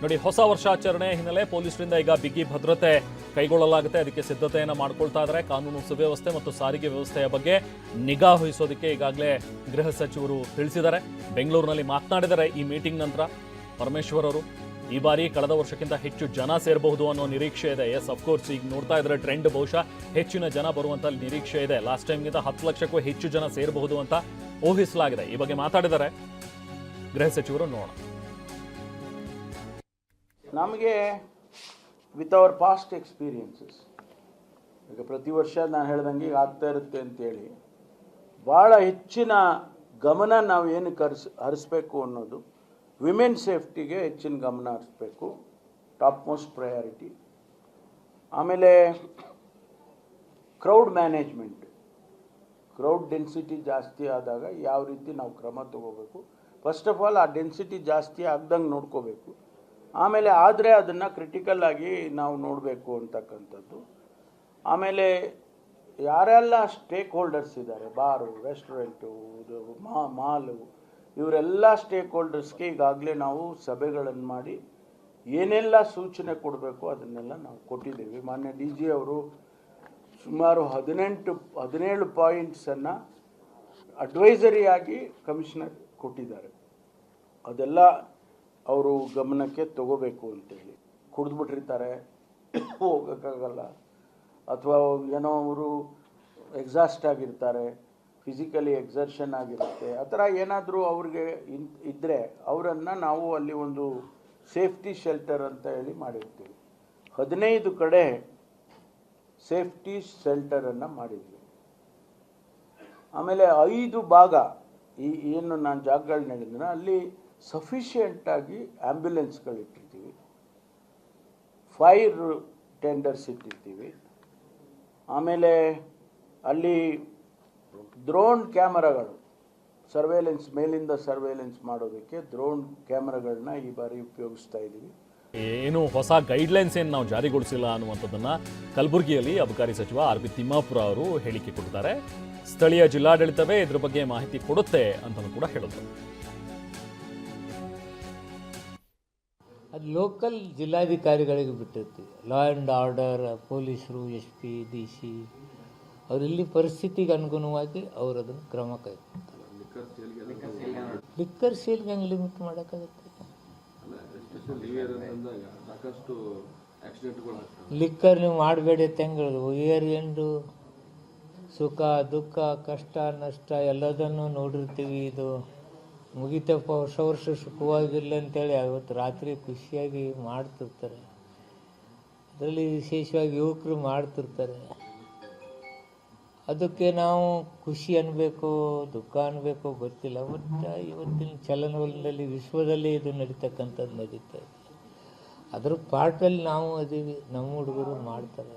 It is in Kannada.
ನೋಡಿ, ಹೊಸ ವರ್ಷಾಚರಣೆ ಹಿನ್ನೆಲೆ ಪೊಲೀಸರಿಂದ ಈಗ ಬಿಗಿ ಭದ್ರತೆ ಕೈಗೊಳ್ಳಲಾಗುತ್ತೆ. ಅದಕ್ಕೆ ಸಿದ್ಧತೆಯನ್ನು ಮಾಡ್ಕೊಳ್ತಾ ಇದ್ದಾರೆ. ಕಾನೂನು ಸುವ್ಯವಸ್ಥೆ ಮತ್ತು ಸಾರಿಗೆ ವ್ಯವಸ್ಥೆಯ ಬಗ್ಗೆ ನಿಗಾ ವಹಿಸೋದಕ್ಕೆ ಈಗಾಗಲೇ ಗೃಹ ಸಚಿವರು ತಿಳಿಸಿದ್ದಾರೆ. ಬೆಂಗಳೂರಿನಲ್ಲಿ ಮಾತನಾಡಿದ್ದಾರೆ. ಈ ಮೀಟಿಂಗ್ ನಂತರ ಪರಮೇಶ್ವರ್ ಅವರು ಈ ಬಾರಿ ಕಳೆದ ವರ್ಷಕ್ಕಿಂತ ಹೆಚ್ಚು ಜನ ಸೇರಬಹುದು ಅನ್ನೋ ನಿರೀಕ್ಷೆ ಇದೆ. ಎಸ್, ಅಫ್ಕೋರ್ಸ್ ಈಗ ನೋಡ್ತಾ ಇದ್ರೆ ಟ್ರೆಂಡ್ ಬಹುಶಃ ಹೆಚ್ಚಿನ ಜನ ಬರುವಂತ ನಿರೀಕ್ಷೆ ಇದೆ. ಲಾಸ್ಟ್ ಟೈಮ್ಗಿಂತ 10 ಲಕ್ಷಕ್ಕೂ ಹೆಚ್ಚು ಜನ ಸೇರಬಹುದು ಅಂತ ಊಹಿಸಲಾಗಿದೆ. ಈ ಬಗ್ಗೆ ಮಾತಾಡಿದ್ದಾರೆ ಗೃಹ ಸಚಿವರು. ನೋಡೋಣ. ನಮಗೆ ವಿತ್ ಅವರ್ ಪಾಸ್ಟ್ ಎಕ್ಸ್ಪೀರಿಯನ್ಸಸ್, ಈಗ ಪ್ರತಿ ವರ್ಷ ನಾನು ಹೇಳ್ದಂಗೆ ಈಗ ಆಗ್ತಾ ಇರುತ್ತೆ ಅಂತೇಳಿ ಭಾಳ ಹೆಚ್ಚಿನ ಗಮನ ನಾವು ಏನಕ್ಕೆ ಹರಿಸ್ಬೇಕು ಅನ್ನೋದು ವಿಮೆನ್ ಸೇಫ್ಟಿಗೆ ಹೆಚ್ಚಿನ ಗಮನ ಹರಿಸ್ಬೇಕು, ಟಾಪ್ ಮೋಸ್ಟ್ ಪ್ರಯಾರಿಟಿ. ಆಮೇಲೆ ಕ್ರೌಡ್ ಮ್ಯಾನೇಜ್ಮೆಂಟ್, ಕ್ರೌಡ್ ಡೆನ್ಸಿಟಿ ಜಾಸ್ತಿ ಆದಾಗ ಯಾವ ರೀತಿ ನಾವು ಕ್ರಮ ತಗೋಬೇಕು. ಫಸ್ಟ್ ಆಫ್ ಆಲ್ ಆ ಡೆನ್ಸಿಟಿ ಜಾಸ್ತಿ ಆಗ್ದಂಗೆ ನೋಡ್ಕೋಬೇಕು. ಆಮೇಲೆ ಆದರೆ ಅದನ್ನು ಕ್ರಿಟಿಕಲ್ ಆಗಿ ನಾವು ನೋಡಬೇಕು ಅಂತಕ್ಕಂಥದ್ದು. ಆಮೇಲೆ ಯಾರೆಲ್ಲ ಸ್ಟೇಕ್ ಹೋಲ್ಡರ್ಸ್ ಇದ್ದಾರೆ, ಬಾರು, ರೆಸ್ಟೋರೆಂಟು, ಮಾಲು, ಇವರೆಲ್ಲ ಸ್ಟೇಕ್ ಹೋಲ್ಡರ್ಸ್ಗೆ ಈಗಾಗಲೇ ನಾವು ಸಭೆಗಳನ್ನು ಮಾಡಿ ಏನೆಲ್ಲ ಸೂಚನೆ ಕೊಡಬೇಕು ಅದನ್ನೆಲ್ಲ ನಾವು ಕೊಟ್ಟಿದ್ದೀವಿ. ಮಾನ್ಯ ಡಿ ಜಿ ಅವರು ಸುಮಾರು 17 ಪಾಯಿಂಟ್ಸನ್ನು ಅಡ್ವೈಸರಿಯಾಗಿ ಕಮಿಷನರ್ ಕೊಟ್ಟಿದ್ದಾರೆ. ಅದೆಲ್ಲ ಅವರು ಗಮನಕ್ಕೆ ತಗೋಬೇಕು ಅಂತೇಳಿ. ಕುಡಿದ್ಬಿಟ್ಟಿರ್ತಾರೆ, ಹೋಗೋಕ್ಕಾಗಲ್ಲ, ಅಥವಾ ಏನೋ ಅವರು ಎಕ್ಸಾಸ್ಟ್ ಆಗಿರ್ತಾರೆ, ಫಿಸಿಕಲಿ ಎಕ್ಸರ್ಷನ್ ಆಗಿರುತ್ತೆ, ಆ ಥರ ಏನಾದರೂ ಅವ್ರಿಗೆ ಇದ್ದರೆ ಅವರನ್ನು ನಾವು ಅಲ್ಲಿ ಒಂದು ಸೇಫ್ಟಿ ಶೆಲ್ಟರ್ ಅಂತ ಹೇಳಿ ಮಾಡಿರ್ತೀವಿ. 15 ಕಡೆ ಸೇಫ್ಟಿ ಶೆಲ್ಟರನ್ನು ಮಾಡಿದ್ವಿ. ಆಮೇಲೆ 5 ಭಾಗ ಏನು ನಾನು ಜಾಗಗಳನ್ನ ಹೇಳಿದ್ರೆ ಅಲ್ಲಿ ಸಫಿಷಿಯೆಂಟಾಗಿ ಆ್ಯಂಬ್ಯುಲೆನ್ಸ್ಗಳಿಟ್ಟಿರ್ತೀವಿ, ಫೈರ್ ಟೆಂಡರ್ಸ್ ಇಟ್ಟಿರ್ತೀವಿ. ಆಮೇಲೆ ಅಲ್ಲಿ ಡ್ರೋನ್ ಕ್ಯಾಮರಾಗಳು, ಸರ್ವೇಲೆನ್ಸ್, ಮೇಲಿಂದ ಸರ್ವೇಲೆನ್ಸ್ ಮಾಡೋದಕ್ಕೆ ಡ್ರೋನ್ ಕ್ಯಾಮರಾಗಳನ್ನ ಈ ಬಾರಿ ಉಪಯೋಗಿಸ್ತಾ ಇದ್ದೀವಿ. ಏನು ಹೊಸ ಗೈಡ್ಲೈನ್ಸ್ ಏನು ನಾವು ಜಾರಿಗೊಳಿಸಿಲ್ಲ ಅನ್ನುವಂಥದ್ದನ್ನು ಕಲಬುರಗಿಯಲ್ಲಿ ಅಬಕಾರಿ ಸಚಿವ ಆರ್ ಬಿ ತಿಮ್ಮಾಪುರ ಅವರು ಹೇಳಿಕೆ ಕೊಡ್ತಾರೆ. ಸ್ಥಳೀಯ ಜಿಲ್ಲಾಡಳಿತವೇ ಇದ್ರ ಬಗ್ಗೆ ಮಾಹಿತಿ ಕೊಡುತ್ತೆ ಅಂತಲೂ ಕೂಡ ಹೇಳಿದ್ರು. ಅದು ಲೋಕಲ್ ಜಿಲ್ಲಾಧಿಕಾರಿಗಳಿಗೆ ಬಿಟ್ಟಿರ್ತೀವಿ. ಲಾ ಆ್ಯಂಡ್ ಆರ್ಡರ್, ಪೊಲೀಸರು, ಎಸ್ ಪಿ, ಡಿ ಸಿ ಅವರಿಲ್ಲಿ ಪರಿಸ್ಥಿತಿಗೆ ಅನುಗುಣವಾಗಿ ಅವರು ಅದನ್ನು ಕ್ರಮ ಕೈಗೊಳ್ತಾರೆ. ಲಿಕ್ಕರ್ ಸೇಲ್ಗೆ ಹೆಂಗೆ ಲಿಮಿಟ್ ಮಾಡೋಕ್ಕಾಗುತ್ತೆ? ಲಿಕ್ಕರ್ ನೀವು ಮಾಡಬೇಡಿ ಅಂತ ಹೆಂಗೆ ಹೇಳಿದ್ರು? ಇಯರ್ ಎಂಡು ಸುಖ ದುಃಖ ಕಷ್ಟ ನಷ್ಟ ಎಲ್ಲದನ್ನು ನೋಡಿರ್ತೀವಿ. ಇದು ಮುಗಿತಪ್ಪ, ಹೊಸ ವರ್ಷ ಸುಖವಾಗಿರಲಿ ಅಂತೇಳಿ ಅವತ್ತು ರಾತ್ರಿ ಖುಷಿಯಾಗಿ ಮಾಡ್ತಿರ್ತಾರೆ. ಅದರಲ್ಲಿ ವಿಶೇಷವಾಗಿ ಯುವಕರು ಮಾಡ್ತಿರ್ತಾರೆ. ಅದಕ್ಕೆ ನಾವು ಖುಷಿ ಅನ್ಬೇಕು ದುಃಖ ಅನ್ಬೇಕು ಗೊತ್ತಿಲ್ಲ. ಬಟ್ ಇವತ್ತಿನ ಚಲನವಲನದಲ್ಲಿ ವಿಶ್ವದಲ್ಲಿ ಇದು ನಡೀತಕ್ಕಂಥದ್ದು ನಡೀತಾ ಇದೆ. ಅದ್ರ ಪಾರ್ಟಲ್ಲಿ ನಾವು ಅದೀವಿ, ನಮ್ಮ ಹುಡುಗರು ಮಾಡ್ತಾರೆ.